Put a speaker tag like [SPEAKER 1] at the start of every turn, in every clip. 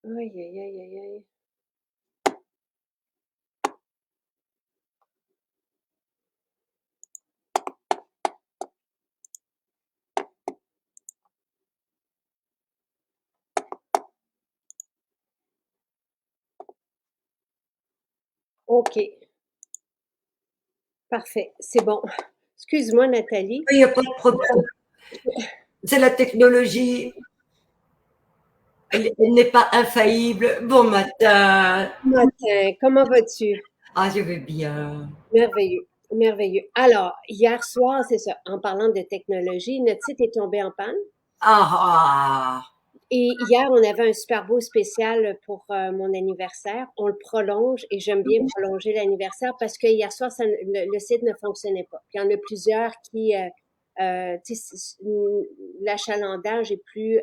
[SPEAKER 1] Aïe, aïe, aïe, aïe, aïe. OK, parfait, c'est bon. Excuse-moi, Nathalie.
[SPEAKER 2] Il n'y a pas de problème. C'est la technologie. Elle n'est pas infaillible. Bon matin.
[SPEAKER 1] Matin, comment vas-tu?
[SPEAKER 2] Ah, je vais bien.
[SPEAKER 1] Merveilleux, merveilleux. Alors, hier soir, c'est ça, en parlant de technologie, notre site est tombé en panne.
[SPEAKER 2] Ah, ah.
[SPEAKER 1] Et hier, on avait un super beau spécial pour mon anniversaire. On le prolonge et j'aime bien prolonger l'anniversaire parce que hier soir, le site ne fonctionnait pas. Puis il y en a plusieurs qui, tu sais, l'achalandage est plus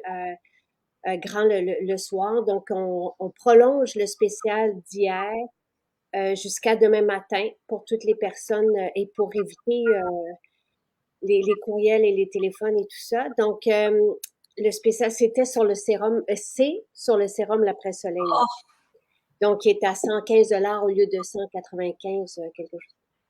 [SPEAKER 1] grand le soir. Donc, on prolonge le spécial d'hier jusqu'à demain matin pour toutes les personnes et pour éviter les courriels et les téléphones et tout ça. Donc, le spécial, c'était sur le sérum, c'est sur le sérum l'après-soleil. Donc, il est à 115 au lieu de 195, quelque chose.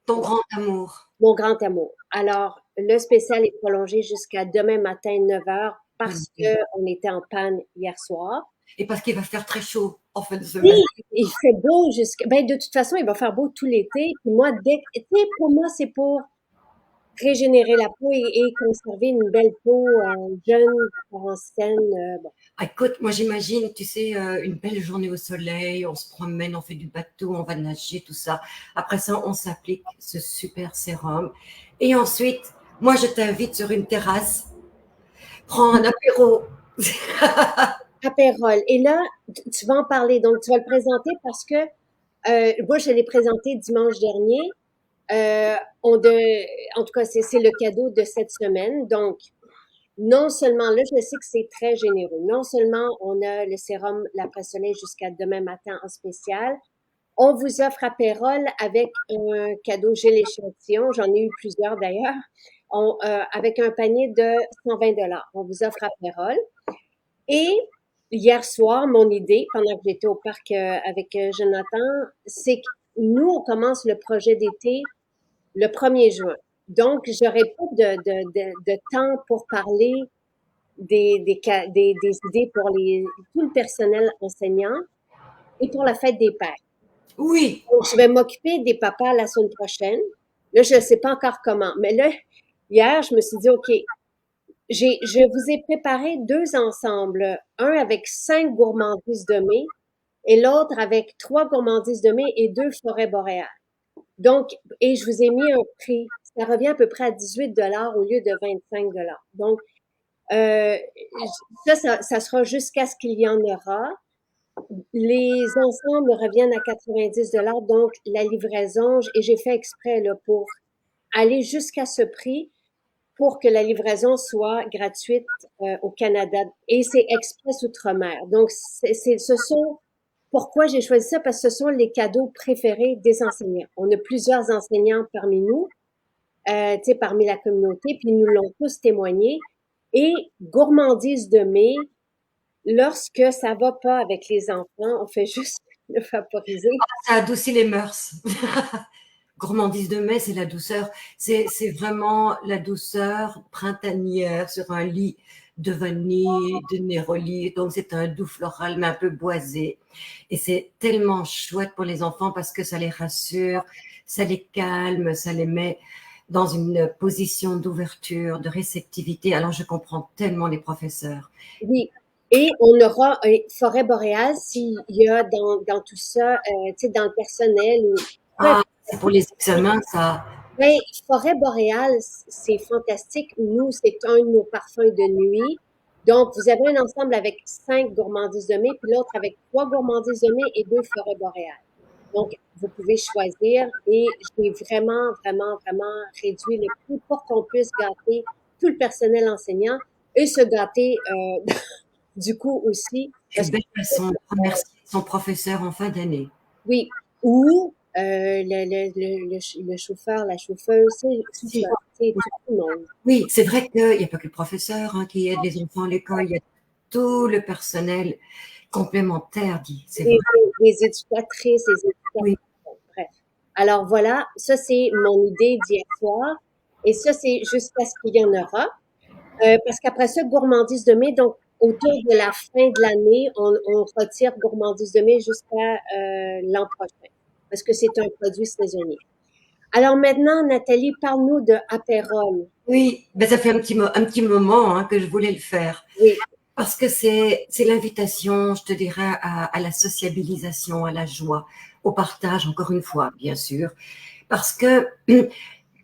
[SPEAKER 2] Ton
[SPEAKER 1] Ouais.
[SPEAKER 2] grand amour.
[SPEAKER 1] Mon grand amour. Alors, le spécial est prolongé jusqu'à demain matin, 9 heures, parce
[SPEAKER 2] Oui.
[SPEAKER 1] qu'on était en panne hier soir.
[SPEAKER 2] Et parce qu'il va faire très chaud en fin de
[SPEAKER 1] Oui,
[SPEAKER 2] semaine.
[SPEAKER 1] il fait beau jusqu'à, ben, de toute façon, il va faire beau tout l'été. Puis moi, tu sais, pour moi, c'est pour régénérer la peau et conserver une belle peau jeune, en saine. Bon.
[SPEAKER 2] Ah, écoute, moi j'imagine, tu sais, une belle journée au soleil, on se promène, on fait du bateau, on va nager, tout ça. Après ça, on s'applique ce super sérum. Et ensuite, moi je t'invite sur une terrasse, prends un apéro.
[SPEAKER 1] Apérole. Et là, tu vas en parler. Donc, tu vas le présenter parce que moi, je l'ai présenté dimanche dernier. En tout cas, c'est le cadeau de cette semaine. Donc, non seulement, là, je sais que c'est très généreux. Non seulement on a le sérum l'après-soleil jusqu'à demain matin en spécial, on vous offre apérole avec un cadeau gel échantillon. J'en ai eu plusieurs d'ailleurs. Avec un panier de 120 $. On vous offre apérole. Et hier soir, mon idée, pendant que j'étais au parc avec Jonathan, c'est que nous, on commence le projet d'été le 1er juin. Donc, j'aurais pas de temps pour parler des idées pour tout le personnel enseignant et pour la fête des pères.
[SPEAKER 2] Oui,
[SPEAKER 1] Donc, je vais m'occuper des papas la semaine prochaine. Là, je ne sais pas encore comment. Mais là, hier, je me suis dit, OK, je vous ai préparé deux ensembles. Un avec 5 gourmandises de mai et l'autre avec 3 gourmandises de mai et 2 forêts boréales. Donc, et je vous ai mis un prix. Ça revient à peu près à 18 $ au lieu de 25 $. Donc, euh, ça sera jusqu'à ce qu'il y en aura. Les ensembles reviennent à 90 $. Donc, la livraison, et j'ai fait exprès là, pour aller jusqu'à ce prix pour que la livraison soit gratuite au Canada. Et c'est Express Outre-mer. Donc, ce sont, pourquoi j'ai choisi ça? Parce que ce sont les cadeaux préférés des enseignants. On a plusieurs enseignants parmi nous, tu sais, parmi la communauté, puis ils nous l'ont tous témoigné. Et gourmandise de mai, lorsque ça va pas avec les enfants, on fait juste le vaporiser.
[SPEAKER 2] ça adoucit les mœurs. Gourmandise de mai, c'est la douceur. C'est vraiment la douceur printanière sur un lit de vanille, de néroli. Donc, c'est un doux floral, mais un peu boisé. Et c'est tellement chouette pour les enfants parce que ça les rassure, ça les calme, ça les met dans une position d'ouverture, de réceptivité. Alors, je comprends tellement les professeurs.
[SPEAKER 1] Oui. Et on aura un forêt boréale s'il y a dans tout ça, tu sais, dans le personnel ou peu
[SPEAKER 2] Ah,
[SPEAKER 1] importe.
[SPEAKER 2] c'est pour les examens, ça.
[SPEAKER 1] Ben, forêt boréale, c'est fantastique. Nous, c'est un de nos parfums de nuit. Donc, vous avez un ensemble avec 5 gourmandises de mai, puis l'autre avec 3 gourmandises de mai et 2 forêts boréales. Donc, vous pouvez choisir et j'ai vraiment, vraiment, vraiment réduit le prix pour qu'on puisse gâter tout le personnel enseignant et se gâter du coup aussi.
[SPEAKER 2] Et
[SPEAKER 1] Parce que,
[SPEAKER 2] belle façon de remercier son professeur en fin d'année.
[SPEAKER 1] oui, ou le chauffeur, la chauffeuse, c'est tout ça,
[SPEAKER 2] Si.
[SPEAKER 1] c'est tout le monde.
[SPEAKER 2] Oui, c'est vrai qu'il n'y a pas que le professeur qui aide les enfants à l'école, il y a tout le personnel complémentaire, dit, c'est vrai.
[SPEAKER 1] Les éducatrices, les
[SPEAKER 2] Oui,
[SPEAKER 1] éducateurs, bon, bref. Alors voilà, ça c'est mon idée d'hier soir. Et ça, c'est jusqu'à ce qu'il y en aura. Parce qu'après ça, gourmandise de mai, donc autour de la fin de l'année, on retire gourmandise de mai jusqu'à l'an prochain, parce que c'est un produit saisonnier. Alors maintenant, Nathalie, parle-nous de Aperol.
[SPEAKER 2] oui, ben ça fait un petit moment hein, que je voulais le faire.
[SPEAKER 1] Oui,
[SPEAKER 2] Parce que c'est l'invitation, je te dirais, à la sociabilisation, à la joie, au partage, encore une fois, bien sûr. Parce que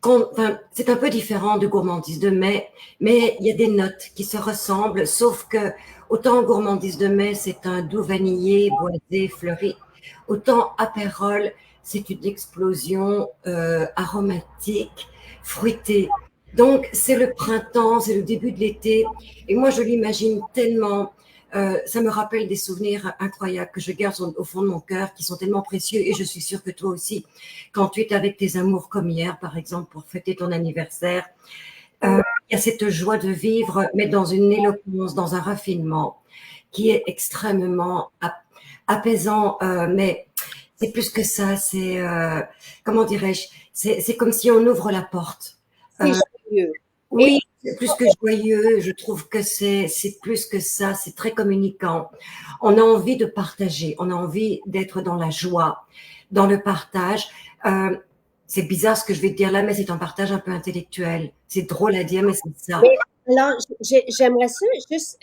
[SPEAKER 2] enfin, c'est un peu différent de gourmandise de mai, mais il y a des notes qui se ressemblent, sauf que autant gourmandise de mai, c'est un doux vanillé, boisé, fleuri, autant apérole, c'est une explosion aromatique, fruitée. Donc, c'est le printemps, c'est le début de l'été, et moi, je l'imagine tellement. Ça me rappelle des souvenirs incroyables que je garde au fond de mon cœur, qui sont tellement précieux, et je suis sûre que toi aussi, quand tu es avec tes amours comme hier, par exemple, pour fêter ton anniversaire, il y a cette joie de vivre, mais dans une éloquence, dans un raffinement qui est extrêmement apaisant, mais c'est plus que ça, c'est, comment dirais-je, c'est comme si on ouvre la porte.
[SPEAKER 1] c'est joyeux. Et
[SPEAKER 2] Oui, c'est plus que joyeux, je trouve que c'est plus que ça, c'est très communicant. On a envie de partager, on a envie d'être dans la joie, dans le partage. Euh, c'est bizarre ce que je vais te dire là, mais c'est un partage un peu intellectuel. C'est drôle à dire, mais c'est ça.
[SPEAKER 1] mais alors, j'aimerais ça juste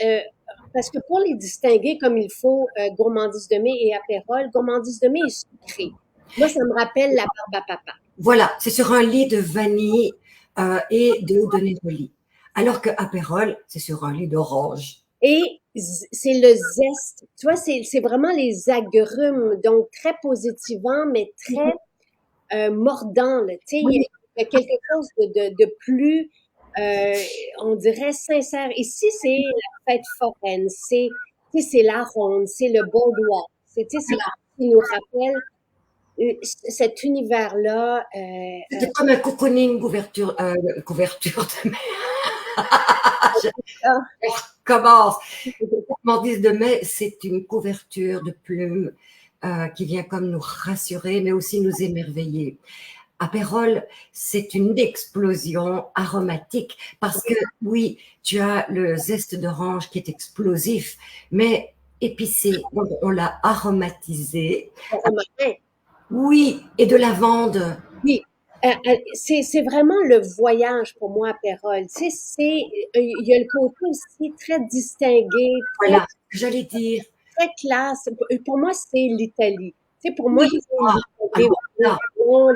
[SPEAKER 1] parce que pour les distinguer comme il faut, gourmandise de mai et apérole, gourmandise de mai est sucré. Moi, ça me rappelle la barbe à papa.
[SPEAKER 2] Voilà, c'est sur un lit de vanille et de néroli. Alors que apérole, c'est sur un lit d'orange.
[SPEAKER 1] Et c'est le zeste. Tu vois, c'est vraiment les agrumes, donc très positivant, mais très mordant. Là. Tu sais,
[SPEAKER 2] Oui,
[SPEAKER 1] il y a quelque chose de plus, euh, on dirait, sincère. Ici, c'est la fête foraine, tu sais, c'est la ronde, c'est le Baudoin. Tu sais, c'est ce qui nous rappelle cet univers-là.
[SPEAKER 2] c'est comme un cocooning couverture de je
[SPEAKER 1] Ah,
[SPEAKER 2] commence. Gourmandise de mai, c'est une couverture de plumes qui vient comme nous rassurer, mais aussi nous émerveiller. Apérole, c'est une explosion aromatique parce que oui, tu as le zeste d'orange qui est explosif, mais épicé. Donc on l'a aromatisé.
[SPEAKER 1] romarin.
[SPEAKER 2] Oui, et de lavande.
[SPEAKER 1] Oui, c'est vraiment le voyage pour moi, Pérol. Tu sais, il y a le côté aussi très distingué,
[SPEAKER 2] Voilà, j'allais dire.
[SPEAKER 1] très classe. Pour moi, c'est l'Italie. Tu sais, pour moi,
[SPEAKER 2] Oui,
[SPEAKER 1] c'est
[SPEAKER 2] ah,
[SPEAKER 1] les
[SPEAKER 2] alors là,
[SPEAKER 1] wagons,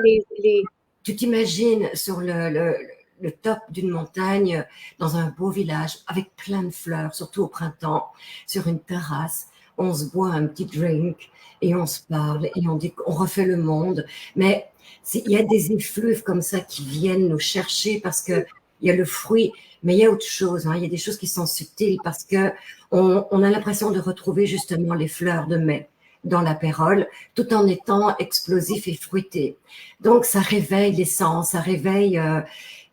[SPEAKER 2] tu t'imagines sur le top d'une montagne, dans un beau village, avec plein de fleurs, surtout au printemps, sur une terrasse, on se boit un petit drink et on se parle et on dit qu'on refait le monde. Mais il y a des effluves comme ça qui viennent nous chercher parce que il y a le fruit, mais il y a autre chose. Hein, il y a des choses qui sont subtiles parce que on a l'impression de retrouver justement les fleurs de mai dans l'apérole, tout en étant explosif et fruité. Donc, ça réveille l'essence, ça réveille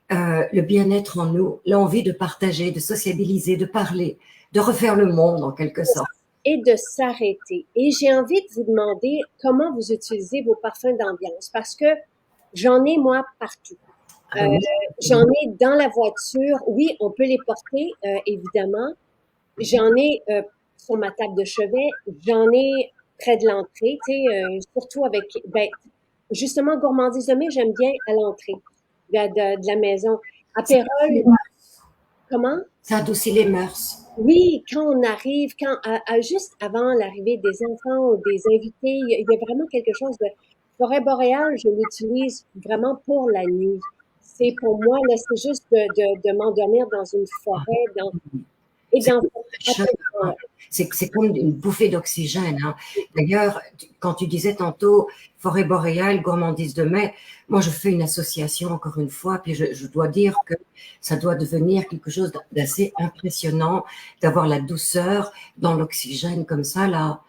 [SPEAKER 2] le bien-être en nous, l'envie de partager, de sociabiliser, de parler, de refaire le monde en quelque sorte.
[SPEAKER 1] et de s'arrêter. Et j'ai envie de vous demander comment vous utilisez vos parfums d'ambiance parce que j'en ai, moi, partout.
[SPEAKER 2] Ah
[SPEAKER 1] Euh,
[SPEAKER 2] ben oui,
[SPEAKER 1] J'en ai dans la voiture. Oui, on peut les porter, évidemment. J'en ai sur ma table de chevet. J'en ai près de l'entrée, tu sais, surtout avec, ben, justement, gourmandise de mai, j'aime bien à l'entrée de la maison. Apérole, comment?
[SPEAKER 2] ça adoucit les mœurs.
[SPEAKER 1] Oui, quand on arrive, juste avant l'arrivée des enfants ou des invités, il y a vraiment quelque chose de forêt boréale, je l'utilise vraiment pour la nuit. C'est pour moi, là, c'est juste de m'endormir dans une forêt, et
[SPEAKER 2] C'est
[SPEAKER 1] dans
[SPEAKER 2] très c'est comme une bouffée d'oxygène. Hein. D'ailleurs, quand tu disais tantôt forêt boréale, gourmandise de mai, moi je fais une association encore une fois, puis je dois dire que ça doit devenir quelque chose d'assez impressionnant d'avoir la douceur dans l'oxygène comme ça là.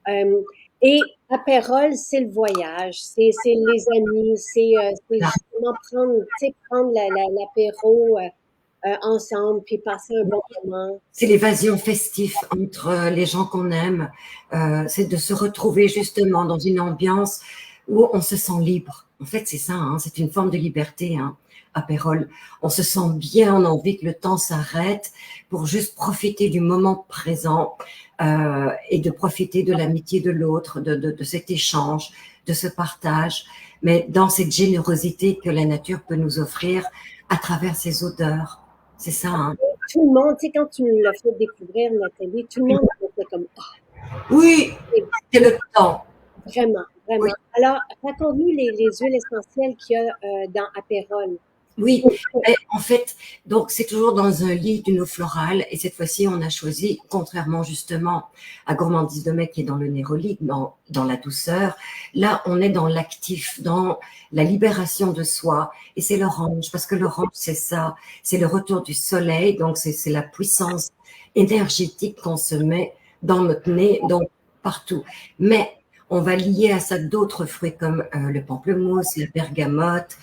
[SPEAKER 1] euh, et apérole, c'est le voyage, c'est les amis, c'est
[SPEAKER 2] Là,
[SPEAKER 1] justement prendre, tu sais, prendre l'apéro. ensemble, puis passer un bon moment.
[SPEAKER 2] C'est l'évasion festive entre les gens qu'on aime. C'est de se retrouver justement dans une ambiance où on se sent libre. En fait, c'est ça, hein, c'est une forme de liberté, hein, apérole. On se sent bien, on a envie que le temps s'arrête pour juste profiter du moment présent et de profiter de l'amitié de l'autre, de cet échange, de ce partage, mais dans cette générosité que la nature peut nous offrir à travers ses odeurs. C'est ça, hein.
[SPEAKER 1] Tout le monde, tu sais, quand tu me l'as fait découvrir, Nathalie, tout le monde était comme, ah,
[SPEAKER 2] Oui,
[SPEAKER 1] c'est
[SPEAKER 2] c'est le temps.
[SPEAKER 1] vraiment,
[SPEAKER 2] Oui,
[SPEAKER 1] vraiment. Alors, raconte-nous les huiles essentielles qu'il y a dans Apérol.
[SPEAKER 2] oui. Et en fait, donc c'est toujours dans un lit d'une eau florale. Et cette fois-ci, on a choisi, contrairement justement à Gourmandise de Mai qui est dans le néroli, dans la douceur, là, on est dans l'actif, dans la libération de soi. Et c'est l'orange, parce que l'orange, c'est ça, c'est le retour du soleil. Donc, c'est la puissance énergétique qu'on se met dans notre nez, donc partout. Mais on va lier à ça d'autres fruits comme le pamplemousse, la bergamote.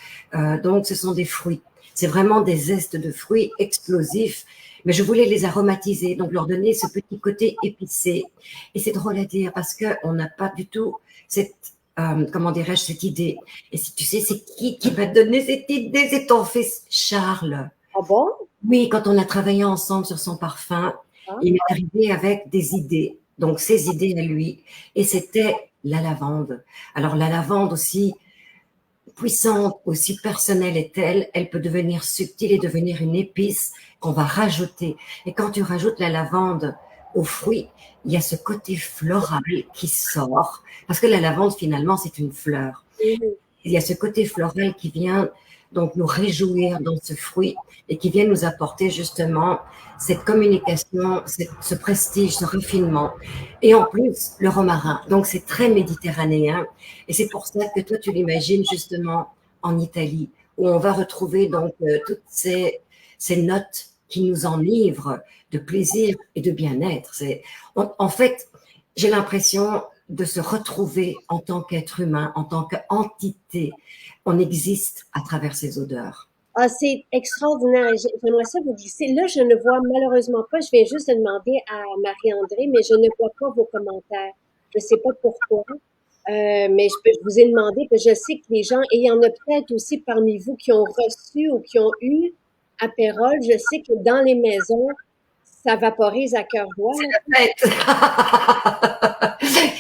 [SPEAKER 2] Donc, ce sont des fruits. C'est vraiment des zestes de fruits explosifs. Mais je voulais les aromatiser, donc leur donner ce petit côté épicé. Et c'est drôle à dire parce qu'on n'a pas du tout cette, comment dirais-je, cette idée. Et si tu sais, c'est qui va donner cette idée? C'est ton fils Charles.
[SPEAKER 1] Ah bon?
[SPEAKER 2] Oui, quand on a travaillé ensemble sur son parfum,
[SPEAKER 1] Ah,
[SPEAKER 2] il est arrivé avec des idées, donc ses idées à lui, et c'était la lavande. Alors la lavande aussi puissante, aussi personnelle est-elle, elle peut devenir subtile et devenir une épice qu'on va rajouter. Et quand tu rajoutes la lavande aux fruits, il y a ce côté floral qui sort, parce que la lavande finalement c'est une fleur.
[SPEAKER 1] mhm.
[SPEAKER 2] Il y a ce côté floral qui vient donc nous réjouir dans ce fruit et qui vient nous apporter justement cette communication, ce prestige, ce refinement. Et en plus, le romarin. Donc, c'est très méditerranéen. Et c'est pour ça que toi, tu l'imagines justement en Italie, où on va retrouver donc toutes ces notes qui nous enivrent de plaisir et de bien-être. En fait, j'ai l'impression de se retrouver en tant qu'être humain, en tant qu'entité. On existe à travers ces odeurs.
[SPEAKER 1] Ah, c'est extraordinaire. J'aimerais ça vous glisser. Là, je ne vois malheureusement pas, je viens juste de demander à Marie-André, mais je ne vois pas vos commentaires. Je ne sais pas pourquoi. Mais je vous ai demandé, parce que je sais que les gens, et il y en a peut-être aussi parmi vous qui ont reçu ou qui ont eu Apérol, je sais que dans les maisons, ça vaporise à cœur joie, là.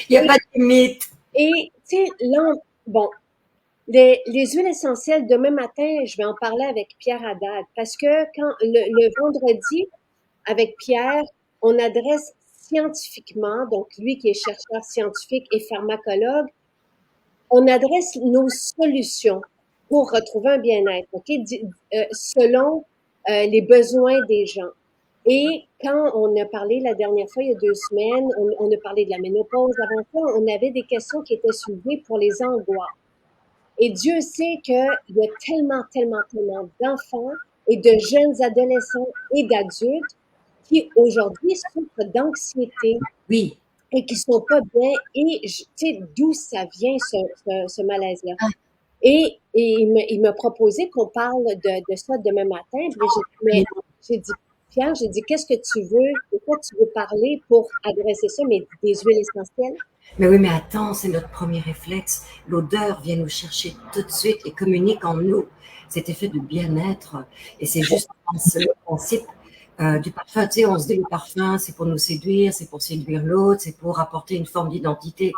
[SPEAKER 2] Il n'y a pas de limite.
[SPEAKER 1] Et, tu sais, là, bon, les huiles essentielles, demain matin, je vais en parler avec Pierre Haddad, parce que quand le vendredi, avec Pierre, on adresse scientifiquement, donc lui qui est chercheur scientifique et pharmacologue, on adresse nos solutions pour retrouver un bien-être, OK, selon les besoins des gens. Et quand on a parlé la dernière fois, il y a 2 semaines, on a parlé de la ménopause. Avant ça, on avait des questions qui étaient soulevées pour les angoisses. Et Dieu sait qu'il y a tellement, tellement, tellement d'enfants et de jeunes adolescents et d'adultes qui aujourd'hui souffrent d'anxiété
[SPEAKER 2] Oui.
[SPEAKER 1] et qui sont pas bien. Et tu sais d'où ça vient ce malaise-là. Et il m'a proposé qu'on parle de ça demain matin. Puis mais j'ai dit, Pierre, j'ai dit, qu'est-ce que tu veux, de quoi tu veux parler pour adresser ça, mais des huiles essentielles?
[SPEAKER 2] Mais oui, mais attends, c'est notre premier réflexe. L'odeur vient nous chercher tout de suite et communique en nous cet effet de bien-être. Et c'est juste le principe du parfum. Tu sais, on se dit le parfum, c'est pour nous séduire, c'est pour séduire l'autre, c'est pour apporter une forme d'identité.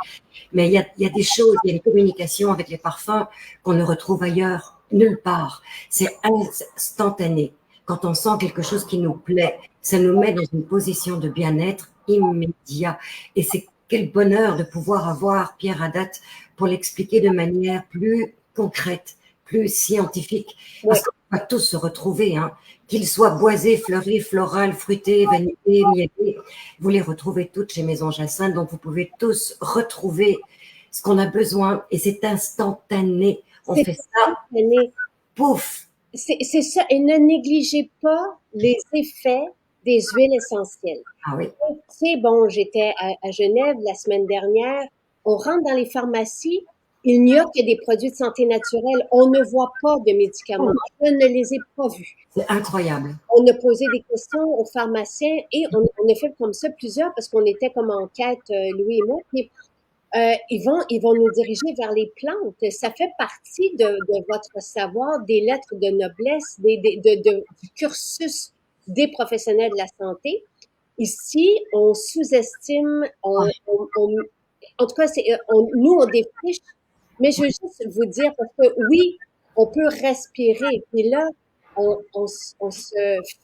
[SPEAKER 2] Mais il y a des choses, il y a une communication avec les parfums qu'on ne retrouve ailleurs, nulle part. C'est instantané. Quand on sent quelque chose qui nous plaît, ça nous met dans une position de bien-être immédiat. Et c'est quel bonheur de pouvoir avoir Pierre Haddad pour l'expliquer de manière plus concrète, plus scientifique.
[SPEAKER 1] Oui.
[SPEAKER 2] Parce qu'on va tous se retrouver, hein, qu'ils soient boisés, fleuris, floral, fruités, vanillés, miellés. Vous les retrouvez toutes chez Maison Jacinthe, donc vous pouvez tous retrouver ce qu'on a besoin et c'est instantané. On
[SPEAKER 1] C'est
[SPEAKER 2] fait ça,
[SPEAKER 1] instantané.
[SPEAKER 2] pouf.
[SPEAKER 1] C'est ça. Et ne négligez pas les effets des huiles essentielles.
[SPEAKER 2] Ah oui,
[SPEAKER 1] Tu sais, bon, j'étais à Genève la semaine dernière. On rentre dans les pharmacies. Il n'y a que des produits de santé naturelle. On ne voit pas de médicaments. Je ne les ai pas vus.
[SPEAKER 2] C'est incroyable.
[SPEAKER 1] On a posé des questions aux pharmaciens et on a fait comme ça plusieurs parce qu'on était comme en quête, Louis et moi. Puis, ils vont nous diriger vers les plantes. Ça fait partie de votre savoir, des lettres de noblesse, du cursus des professionnels de la santé. Ici, on sous-estime, en tout cas, nous, on défriche, mais je veux juste vous dire, parce que oui, on peut respirer. Puis là, on se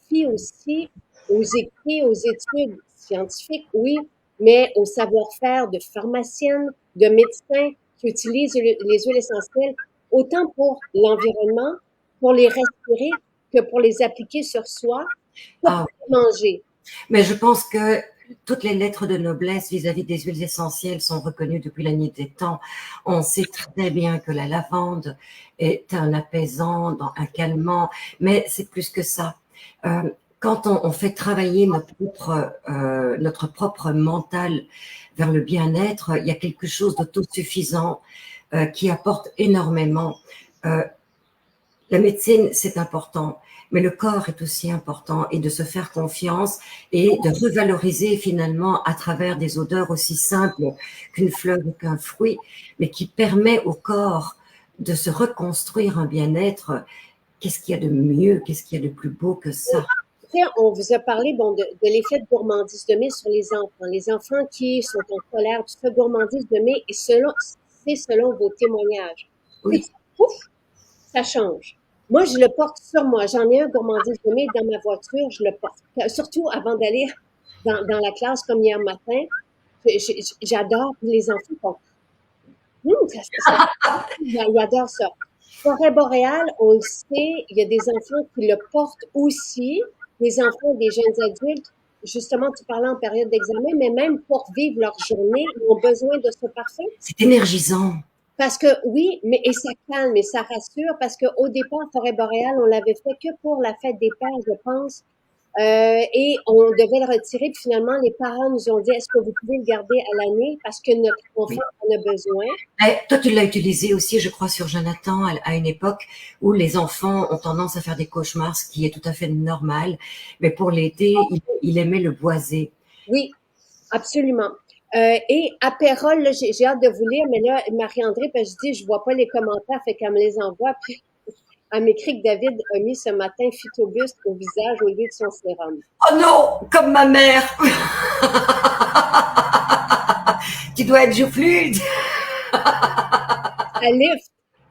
[SPEAKER 1] fie aussi aux écrits, aux études scientifiques, oui, mais au savoir-faire de pharmaciennes, de médecins qui utilisent les huiles essentielles, autant pour l'environnement, pour les respirer, que pour les appliquer sur soi, que pour
[SPEAKER 2] Ah,
[SPEAKER 1] les manger.
[SPEAKER 2] mais je pense que toutes les lettres de noblesse vis-à-vis des huiles essentielles sont reconnues depuis la nuit des temps. On sait très bien que la lavande est un apaisant, un calmant, mais c'est plus que ça. Quand on fait travailler notre propre mental vers le bien-être, il y a quelque chose d'autosuffisant qui apporte énormément. Euh, la médecine, c'est important, mais le corps est aussi important, et de se faire confiance et de revaloriser finalement à travers des odeurs aussi simples qu'une fleur ou qu'un fruit, mais qui permet au corps de se reconstruire un bien-être. Qu'est-ce qu'il y a de mieux, qu'est-ce qu'il y a de plus beau que ça?
[SPEAKER 1] On vous a parlé bon, de l'effet de gourmandise de mai sur les enfants. Les enfants qui sont en colère, tout ça, gourmandise de mai, et c'est selon vos témoignages. Puis,
[SPEAKER 2] Oui,
[SPEAKER 1] ouf, ça change. Moi, je le porte sur moi. J'en ai un gourmandise de mai dans ma voiture, je le porte. Surtout avant d'aller dans la classe comme hier matin. J'adore les enfants font, ils adorent ça. Forêt boréale, on le sait, il y a des enfants qui le portent aussi, des enfants, des jeunes adultes. Justement, tu parlais en période d'examen, mais même pour vivre leur journée, ils ont besoin de ce parfum.
[SPEAKER 2] c'est énergisant.
[SPEAKER 1] Parce que oui, mais et ça calme et ça rassure parce qu'au départ, Forêt boréale, on l'avait fait que pour la fête des pères, je pense. Et on devait le retirer. Puis finalement, les parents nous ont dit, est-ce que vous pouvez le garder à l'année parce que notre enfant
[SPEAKER 2] Oui.
[SPEAKER 1] en a besoin.
[SPEAKER 2] Toi, tu l'as utilisé aussi, je crois, sur Jonathan, à une époque où les enfants ont tendance à faire des cauchemars, ce qui est tout à fait normal. Mais pour l'été, il aimait le boisé.
[SPEAKER 1] Oui, absolument. Et Apérole, là, j'ai hâte de vous lire, mais là, Marie-André, parce que je dis, je vois pas les commentaires, fait qu'elle me les envoie. Puis, elle m'écrit que David a mis ce matin Phytobust au visage au lieu de son sérum.
[SPEAKER 2] Oh non, comme ma mère. Tu dois être joufflu.
[SPEAKER 1] Ça lift,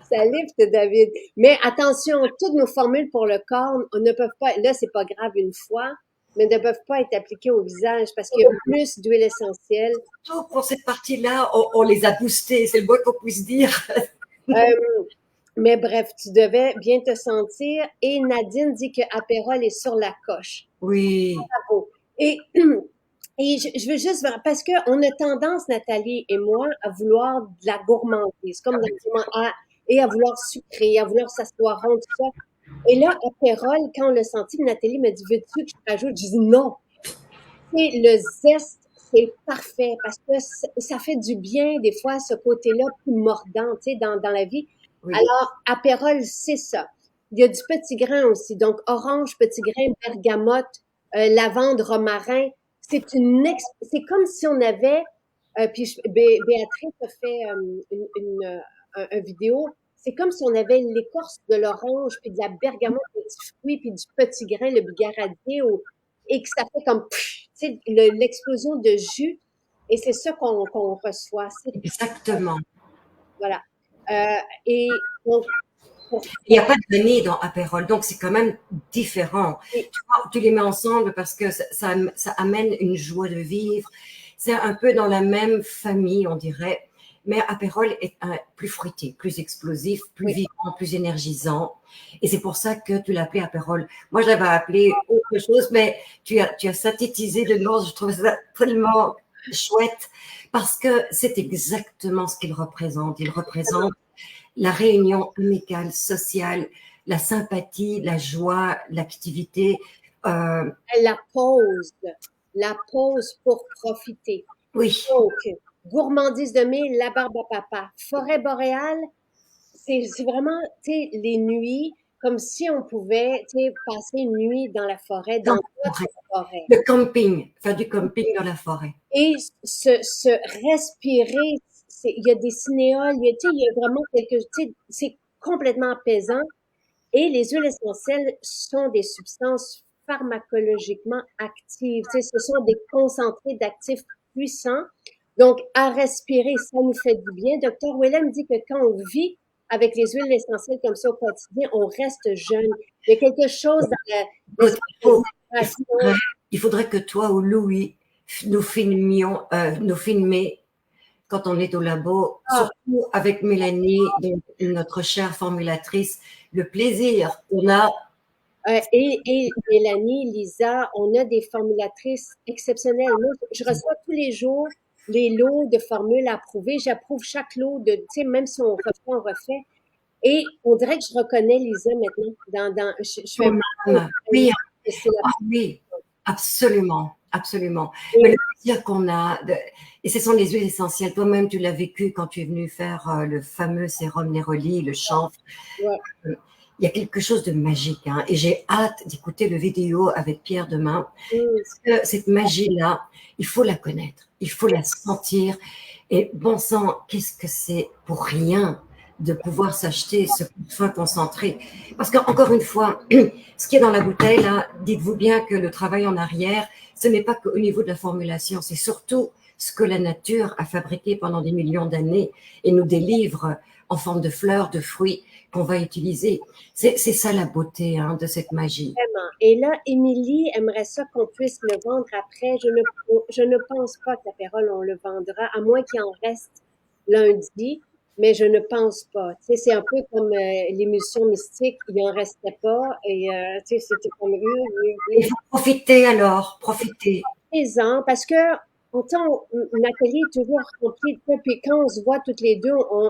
[SPEAKER 1] ça lift, David. Mais attention, toutes nos formules pour le corps ne peuvent pas, là, c'est pas grave une fois, mais ne peuvent pas être appliquées au visage parce qu'il y a plus d'huile essentielle.
[SPEAKER 2] Tout pour cette partie-là, on les a boostés, c'est le moins qu'on puisse dire.
[SPEAKER 1] Euh, mais bref, tu devais bien te sentir. Et Nadine dit que Apérole est sur la coche.
[SPEAKER 2] Oui,
[SPEAKER 1] Bravo. Et, et je veux juste, parce qu'on a tendance, Nathalie et moi, à vouloir de la gourmandise, comme dans le moment A, et à vouloir sucrer, à vouloir s'asseoir rond, tout ça. Et là, Apérole, quand on l'a senti, Nathalie m'a dit, veux-tu que je rajoute? Je dis non. C'est le zeste, c'est parfait parce que ça fait du bien, des fois, ce côté-là plus mordant, tu sais, dans la vie.
[SPEAKER 2] oui.
[SPEAKER 1] Alors, apérole, c'est ça. Il y a du petit grain aussi. Donc, orange, petit grain, bergamote, lavande, romarin. C'est comme si on avait, puis Béatrice a fait un vidéo. C'est comme si on avait l'écorce de l'orange, puis de la bergamote, des petits fruits, puis du petit grain, le bigaradier, et que ça fait comme, tu sais, l'explosion de jus. Et c'est ça qu'on reçoit.
[SPEAKER 2] Exactement.
[SPEAKER 1] Voilà. Et donc, pour
[SPEAKER 2] Il n'y a pas de vanille dans Aperol, donc c'est quand même différent.
[SPEAKER 1] et
[SPEAKER 2] Tu vois, tu les mets ensemble parce que ça amène une joie de vivre. C'est un peu dans la même famille, on dirait. Mais Aperol est plus fruité, plus explosif, plus
[SPEAKER 1] oui,
[SPEAKER 2] vivant, plus énergisant. Et c'est pour ça que tu l'appelais Aperol. Moi, je l'avais appelé autre chose, mais tu as synthétisé le nom. Je trouve ça tellement chouette parce que c'est exactement ce qu'il représente. Il représente la réunion amicale, sociale, la sympathie, la joie, l'activité.
[SPEAKER 1] la pause pour profiter.
[SPEAKER 2] Oui,
[SPEAKER 1] Donc, Gourmandise de mai, la barbe à papa. Forêt boréale, c'est vraiment, tu sais, les nuits, comme si on pouvait, tu sais, passer une nuit dans la forêt,
[SPEAKER 2] Dans
[SPEAKER 1] dans
[SPEAKER 2] la
[SPEAKER 1] notre
[SPEAKER 2] forêt.
[SPEAKER 1] forêt.
[SPEAKER 2] Le camping, faire du camping dans la forêt.
[SPEAKER 1] Et se respirer, il y a des cinéoles, tu sais, il y a vraiment quelque, tu sais, c'est complètement apaisant. Et les huiles essentielles sont des substances pharmacologiquement actives. Tu sais, ce sont des concentrés d'actifs puissants. Donc, à respirer, ça nous fait du bien. Docteur Willem dit que quand on vit avec les huiles essentielles comme ça au quotidien, on reste jeune. Il y a quelque chose dans
[SPEAKER 2] Écoute,
[SPEAKER 1] l'espèce de vibration.
[SPEAKER 2] il faudrait que toi ou Louis nous filmiez quand on est au labo,
[SPEAKER 1] Ah,
[SPEAKER 2] surtout avec Mélanie, donc notre chère formulatrice, le plaisir qu'on a.
[SPEAKER 1] et Mélanie, Lisa, on a des formulatrices exceptionnelles. Moi, je reçois tous les jours les lots de formules approuvées. J'approuve chaque lot de, tu sais, même si on refait, on refait. Et on dirait que je reconnais Lisa maintenant. Je fais un peu
[SPEAKER 2] Oui,
[SPEAKER 1] que c'est la
[SPEAKER 2] oui, absolument, absolument. Mais
[SPEAKER 1] et,
[SPEAKER 2] le plaisir qu'on a, et ce sont les huiles essentielles. Toi-même, tu l'as vécu quand tu es venu faire le fameux sérum Neroli, le chanvre.
[SPEAKER 1] ouais,
[SPEAKER 2] Il y a quelque chose de magique, hein, et j'ai hâte d'écouter le vidéo avec Pierre demain.
[SPEAKER 1] hum,
[SPEAKER 2] Parce que cette magie-là, il faut la connaître, il faut la sentir. Et bon sang, qu'est-ce que c'est pour rien de pouvoir s'acheter ce parfum concentré. Parce qu'encore une fois, ce qui est dans la bouteille, là, dites-vous bien que le travail en arrière, ce n'est pas qu'au niveau de la formulation, c'est surtout ce que la nature a fabriqué pendant des millions d'années et nous délivre en forme de fleurs, de fruits qu'on va utiliser. C'est ça la beauté, hein, de cette magie.
[SPEAKER 1] vraiment. Et là, Émilie aimerait ça qu'on puisse le vendre après. Je ne pense pas que l'apérole, on le vendra, à moins qu'il en reste lundi, mais je ne pense pas. Tu sais, c'est un peu comme l'émission Mystique, il en restait pas, et tu sais, c'était comme
[SPEAKER 2] Il faut profiter alors, profiter.
[SPEAKER 1] présent, parce que autant Nathalie est toujours remplie de ça, puis quand on se voit toutes les deux, on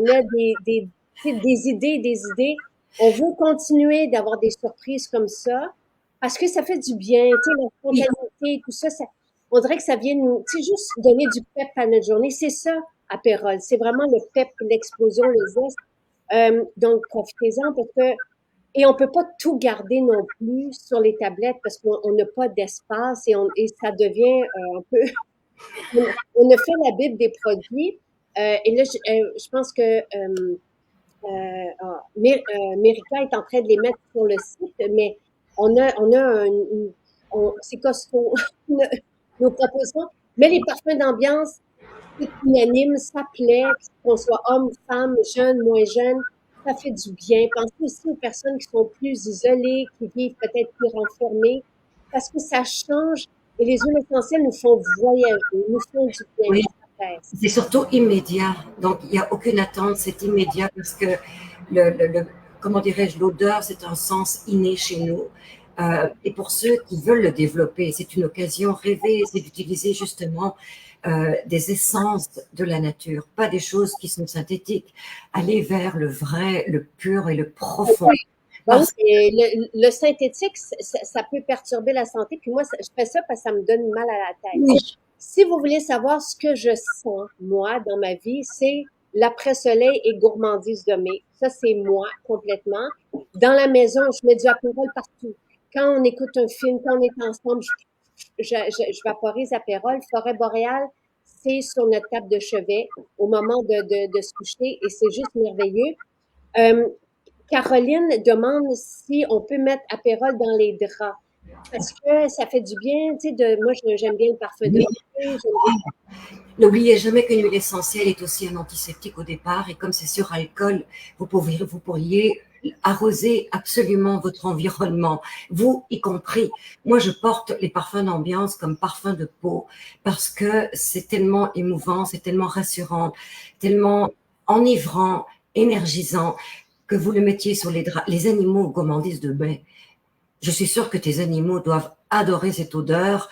[SPEAKER 1] a tu sais, des idées. On veut continuer d'avoir des surprises comme ça, parce que ça fait du bien, tu sais, la
[SPEAKER 2] Oui,
[SPEAKER 1] spontanéité, tout ça, on dirait que ça vient nous, tu sais, juste donner du pep à notre journée. C'est ça, apérole. C'est vraiment le pep, l'explosion, le zeste. Donc, profitez-en parce que et on peut pas tout garder non plus sur les tablettes parce qu'on n'a pas d'espace et ça devient un peu. On a fait la Bible des produits et là, je pense que Mérica est en train de les mettre sur le site, mais on a c'est costaud nos propositions, mais les parfums d'ambiance, c'est unanime, ça plaît, qu'on soit homme, femme, jeune, moins jeune, ça fait du bien. Pensez aussi aux personnes qui sont plus isolées, qui vivent peut-être plus renfermées, parce que ça change et les huiles essentielles nous font voyager, nous font du bien,
[SPEAKER 2] oui.
[SPEAKER 1] ça apaise.
[SPEAKER 2] C'est surtout immédiat. Donc, il n'y a aucune attente, c'est immédiat parce que comment dirais-je, l'odeur, c'est un sens inné chez nous. Et pour ceux qui veulent le développer, c'est une occasion rêvée, c'est d'utiliser justement des essences de la nature, pas des choses qui sont synthétiques. Aller vers le vrai, le pur et le profond.
[SPEAKER 1] Ben oui,
[SPEAKER 2] Parce que
[SPEAKER 1] et le synthétique, ça peut perturber la santé. Puis moi, je fais ça parce que ça me donne mal à la tête.
[SPEAKER 2] oui,
[SPEAKER 1] Si vous voulez savoir ce que je sens, moi, dans ma vie, c'est l'après-soleil et gourmandise de mai. Ça, c'est moi, complètement. Dans la maison, je mets du apérole partout. Quand on écoute un film, quand on est ensemble, je vaporise apérole. Forêt boréale, c'est sur notre table de chevet au moment de se coucher et c'est juste merveilleux. Euh, Caroline demande si on peut mettre apérole dans les draps. Parce que ça fait du bien, tu sais, moi, j'aime bien le parfum de
[SPEAKER 2] oui.
[SPEAKER 1] thé,
[SPEAKER 2] N'oubliez jamais qu'une huile essentielle est aussi un antiseptique au départ, et comme c'est sur alcool, vous pourriez arroser absolument votre environnement, vous y compris. Moi, je porte les parfums d'ambiance comme parfum de peau parce que c'est tellement émouvant, c'est tellement rassurant, tellement enivrant, énergisant que vous le mettiez sur les draps. Les animaux gourmandisent de bain. Je suis sûre que tes animaux doivent adorer cette odeur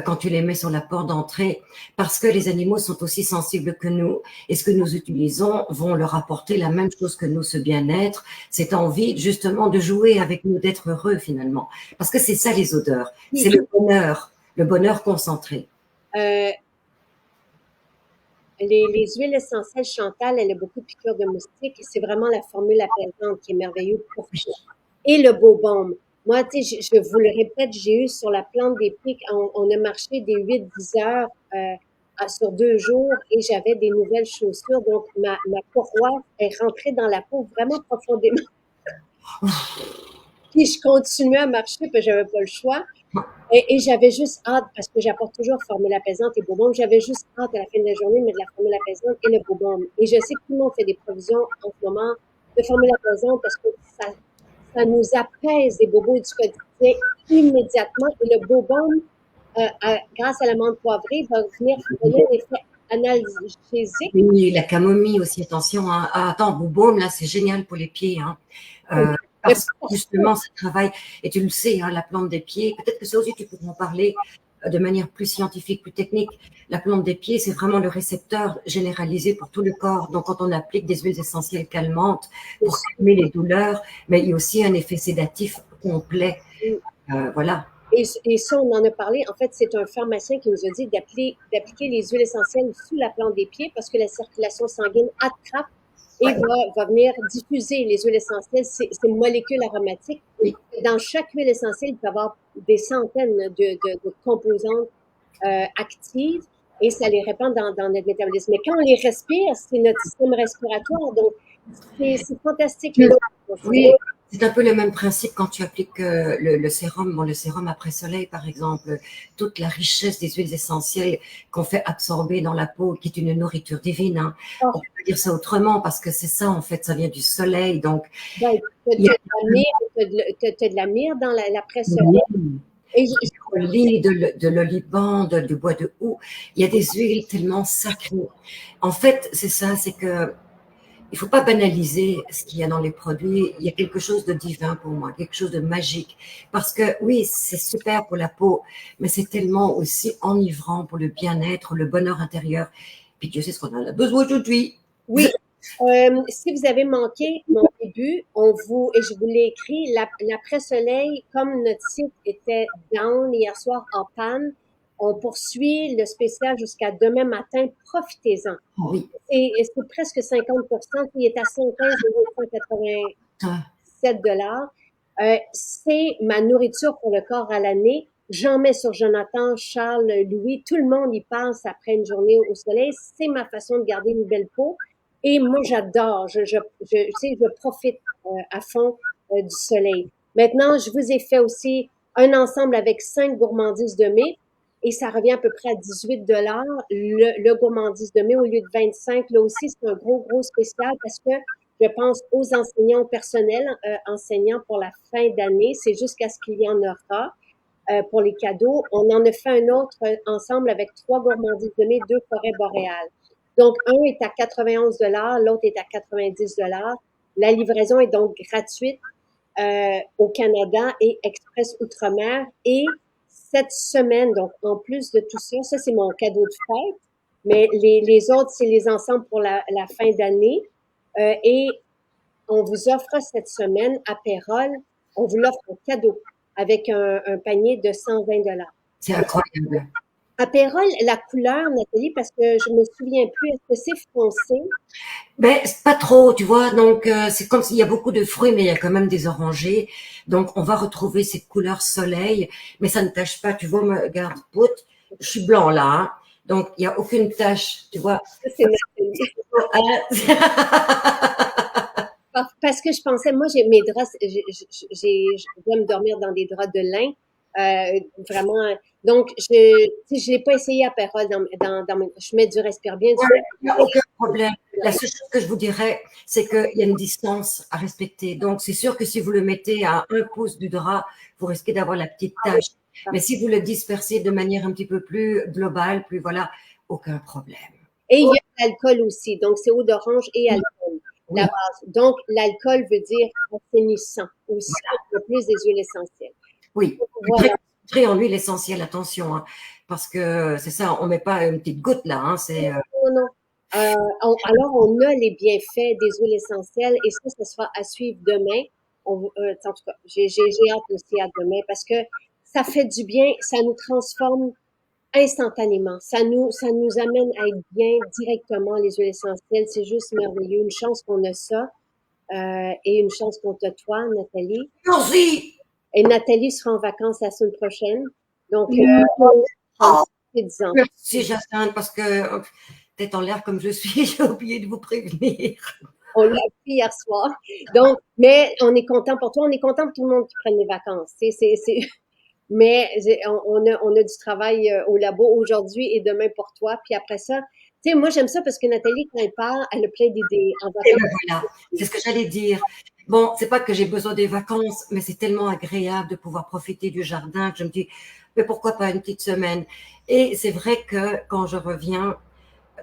[SPEAKER 2] quand tu les mets sur la porte d'entrée, parce que les animaux sont aussi sensibles que nous, et ce que nous utilisons vont leur apporter la même chose que nous, ce bien-être, cette envie justement de jouer avec nous, d'être heureux finalement. Parce que c'est ça les odeurs, c'est le bonheur concentré.
[SPEAKER 1] Euh, les huiles essentielles Chantal, elle a beaucoup de piqûres de moustiques. C'est vraiment la formule apaisante qui est merveilleuse pour tout. Et le beau baume. Moi, tu sais, je vous le répète, j'ai eu sur la plante des pics, on a marché des 8-10 heures sur 2 jours et j'avais des nouvelles chaussures. Donc, ma courroie est rentrée dans la peau vraiment profondément. Puis, je continuais à marcher parce que j'avais pas le choix. Et j'avais juste hâte, parce que j'apporte toujours formule apaisante et bourbon, j'avais juste hâte à la fin de la journée de mettre la formule apaisante et le bourbon. Et je sais que tout le monde fait des provisions en ce moment de formule apaisante parce que ça nous apaise des bobos du quotidien immédiatement. Et le bourbon, grâce à l'amande poivrée, va venir donner un effet analgésique.
[SPEAKER 2] Oui, la camomille aussi, attention. Hein. Ah, attends, baume, là, c'est génial pour les pieds. Hein. Parce que justement, ça travaille, et tu le sais, hein, la plante des pieds, peut-être que ça aussi, tu pourras en parler de manière plus scientifique, plus technique. La plante des pieds, c'est vraiment le récepteur généralisé pour tout le corps. Donc, quand on applique des huiles essentielles calmantes pour calmer les douleurs, mais il y a aussi un effet sédatif complet. Voilà.
[SPEAKER 1] Et ça, on en a parlé. En fait, c'est un pharmacien qui nous a dit d'appliquer les huiles essentielles sous la plante des pieds parce que la circulation sanguine attrape et va venir diffuser les huiles essentielles, ces molécules aromatiques.
[SPEAKER 2] Oui.
[SPEAKER 1] Dans chaque huile essentielle, il peut y avoir des centaines de composantes actives et ça les répand dans notre métabolisme. Mais quand on les respire, c'est notre système respiratoire. Donc, c'est fantastique.
[SPEAKER 2] Oui, c'est un peu le même principe quand tu appliques le sérum. Bon, le sérum après soleil, par exemple, toute la richesse des huiles essentielles qu'on fait absorber dans la peau, qui est une nourriture divine. Hein.
[SPEAKER 1] Oh.
[SPEAKER 2] On peut dire ça autrement parce que c'est ça, en fait, ça vient du soleil. Donc,
[SPEAKER 1] tu as de la myrrhe dans l'après-soleil.
[SPEAKER 2] De l'oliban, du bois de houx. Il y a des huiles tellement sacrées. En fait, c'est ça, c'est que il faut pas banaliser ce qu'il y a dans les produits. Il y a quelque chose de divin pour moi, quelque chose de magique. Parce que oui, c'est super pour la peau, mais c'est tellement aussi enivrant pour le bien-être, le bonheur intérieur. Puis Dieu sait ce qu'on en a besoin aujourd'hui.
[SPEAKER 1] Oui. Si vous avez manqué mon début, et je vous l'ai écrit, l'après-soleil, comme notre site était down hier soir en panne, on poursuit le spécial jusqu'à demain matin. Profitez-en.
[SPEAKER 2] Oui.
[SPEAKER 1] Et c'est presque 50%. Il est à 115,87 $. C'est ma nourriture pour le corps à l'année. J'en mets sur Jonathan, Charles, Louis. Tout le monde y passe après une journée au soleil. C'est ma façon de garder une belle peau. Et moi, j'adore. Je profite à fond du soleil. Maintenant, je vous ai fait aussi un ensemble avec 5 gourmandises de mai et ça revient à peu près à 18 $. Le gourmandise de mai au lieu de 25. Là aussi, c'est un gros spécial parce que je pense aux enseignants, au personnel enseignant pour la fin d'année. C'est jusqu'à ce qu'il y en aura pour les cadeaux. On en a fait un autre ensemble avec 3 gourmandises de mai, 2 forêts boréales. Donc, un est à 91 $, l'autre est à 90 $. La livraison est donc gratuite au Canada et Express Outre-mer. Et cette semaine, donc en plus de tout ça, ça c'est mon cadeau de fête, mais les autres, c'est les ensembles pour la fin d'année. Et on vous offre cette semaine à Pérol, on vous l'offre en cadeau avec un panier de 120 $.
[SPEAKER 2] C'est incroyable.
[SPEAKER 1] À Pérol, la couleur, Nathalie, parce que je me souviens plus, est-ce que c'est foncé?
[SPEAKER 2] Ben, pas trop, tu vois. Donc, c'est comme s'il y a beaucoup de fruits, mais il y a quand même des orangés. Donc, on va retrouver cette couleur soleil, mais ça ne tache pas. Tu vois, regarde, pout, je suis blanc là. Hein. Donc, il n'y a aucune tache, tu vois.
[SPEAKER 1] C'est Nathalie. Parce que je pensais, moi, j'ai mes draps, j'aime dormir dans des draps de lin. Vraiment. Donc, je l'ai pas essayé à Pérol je mets du respire bien.
[SPEAKER 2] Il n'y a aucun problème. La seule chose que je vous dirais, c'est qu'il y a une distance à respecter. Donc, c'est sûr que si vous le mettez à 1 pouce du drap, vous risquez d'avoir la petite tache. Mais si vous le dispersez de manière un petit peu plus globale, plus voilà, aucun problème.
[SPEAKER 1] Et il y a l'alcool aussi. Donc, c'est eau d'orange et alcool.
[SPEAKER 2] Oui.
[SPEAKER 1] La base. Donc, l'alcool veut dire assainissant aussi, voilà. Plus des huiles essentielles.
[SPEAKER 2] Oui. Voilà. Très en huile essentielle, attention, hein, parce que c'est ça, on met pas une petite goutte là. Hein, c'est,
[SPEAKER 1] Non. Alors, on a les bienfaits des huiles essentielles et ça sera à suivre demain. En tout cas, j'ai hâte aussi à demain parce que ça fait du bien, ça nous transforme instantanément. Ça nous amène à être bien directement, les huiles essentielles. C'est juste merveilleux. Une chance qu'on a ça. Et une chance qu'on t'a toi, Nathalie.
[SPEAKER 2] Merci.
[SPEAKER 1] Et Nathalie sera en vacances la semaine prochaine. Donc,
[SPEAKER 2] Oh,
[SPEAKER 1] disant.
[SPEAKER 2] merci Jacinthe, parce que tête en l'air comme je suis, j'ai oublié de vous prévenir.
[SPEAKER 1] On l'a appris hier soir. Donc, mais on est content pour toi, on est content pour tout le monde qui prenne les vacances. Mais on a du travail au labo aujourd'hui et demain pour toi. Puis après ça, tu sais, moi j'aime ça parce que Nathalie, quand elle part, elle a plein d'idées en
[SPEAKER 2] Et
[SPEAKER 1] vacances.
[SPEAKER 2] ben voilà, c'est ce que j'allais dire. Bon, c'est pas que j'ai besoin des vacances, mais c'est tellement agréable de pouvoir profiter du jardin que je me dis, mais pourquoi pas une petite semaine? Et c'est vrai que quand je reviens,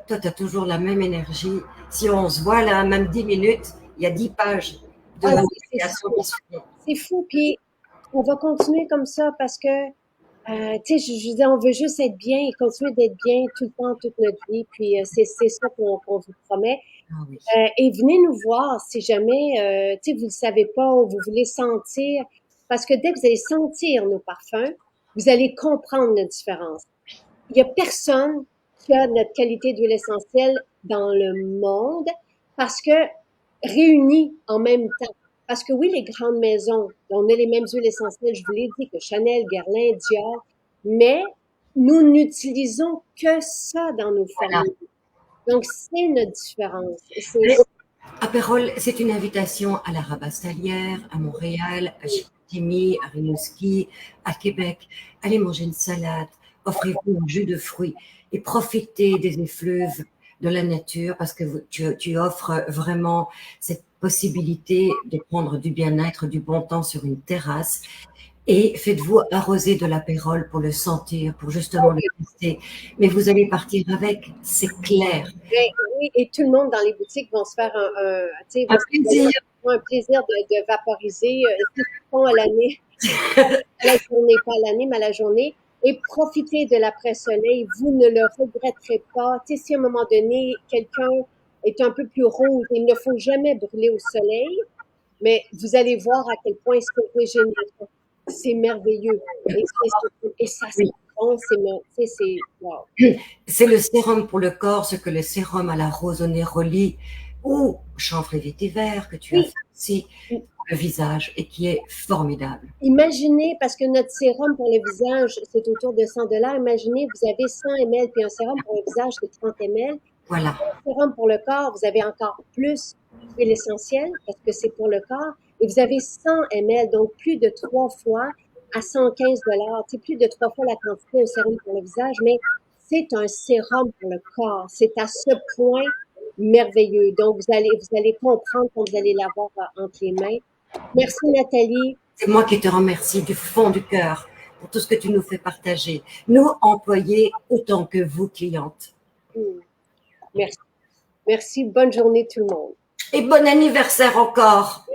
[SPEAKER 2] toi, tu as toujours la même énergie. Si on se voit là, même 10 minutes, il y a 10 pages de
[SPEAKER 1] Ah,
[SPEAKER 2] création qui se font.
[SPEAKER 1] c'est fou. Puis on va continuer comme ça parce que tu sais, je veux dire, on veut juste être bien et continuer d'être bien tout le temps, toute notre vie. Puis c'est ça qu'on vous promet.
[SPEAKER 2] Ah oui.
[SPEAKER 1] Et venez nous voir si jamais, tu sais, vous ne le savez pas ou vous voulez sentir. Parce que dès que vous allez sentir nos parfums, vous allez comprendre la différence. Il y a personne qui a notre qualité d'huile essentielle dans le monde parce que réunis en même temps. Parce que oui, les grandes maisons, on a les mêmes huiles essentielles, je vous l'ai dit, que Chanel, Guerlain, Dior, mais nous n'utilisons que ça dans nos
[SPEAKER 2] Voilà.
[SPEAKER 1] formules. Donc, c'est notre différence.
[SPEAKER 2] Mais Apérol, c'est une invitation à la Rabastalière, à Montréal, à Chicoutimi, à Rimouski, à Québec. Allez manger une salade, offrez-vous un jus de fruits et profitez des effluves de la nature parce que tu offres vraiment cette possibilité de prendre du bien-être, du bon temps sur une terrasse. Et faites-vous arroser de l'apérole pour le sentir, pour justement le tester. Mais vous allez partir avec, c'est clair.
[SPEAKER 1] ben, oui, et tout le monde dans les boutiques vont se faire tu sais,
[SPEAKER 2] Un plaisir.
[SPEAKER 1] un plaisir de vaporiser, tout ce font à l'année, à la journée, pas à l'année, mais à la journée. Et profitez de l'après-soleil. Vous ne le regretterez pas. Tu sais, si à un moment donné, quelqu'un est un peu plus rouge, il ne faut jamais brûler au soleil, mais vous allez voir à quel point c'est régénérant. C'est merveilleux. Et ça sent
[SPEAKER 2] Oui.
[SPEAKER 1] bon, tu sais, c'est, wow.
[SPEAKER 2] C'est le sérum pour le corps, ce que le sérum à la rose au néroli ou chanvre et vétéver que tu as
[SPEAKER 1] Oui.
[SPEAKER 2] fait aussi pour le visage et qui est formidable.
[SPEAKER 1] Imaginez, parce que notre sérum pour le visage, c'est autour de 100 $. Imaginez, vous avez 100 ml, puis un sérum pour le visage, c'est 30 ml.
[SPEAKER 2] Voilà.
[SPEAKER 1] Un sérum pour le corps, vous avez encore plus d'huile essentielle, parce que c'est pour le corps. Et vous avez 100 ml, donc plus de 3 fois à 115 $. C'est plus de 3 fois la quantité d'un sérum pour le visage, mais c'est un sérum pour le corps. C'est à ce point merveilleux. Donc, vous allez comprendre quand vous allez l'avoir entre les mains. Merci, Nathalie.
[SPEAKER 2] C'est moi qui te remercie du fond du cœur pour tout ce que tu nous fais partager. Nous, employés, autant que vous, clientes.
[SPEAKER 1] Merci. Merci. Bonne journée tout le monde.
[SPEAKER 2] Et bon anniversaire encore.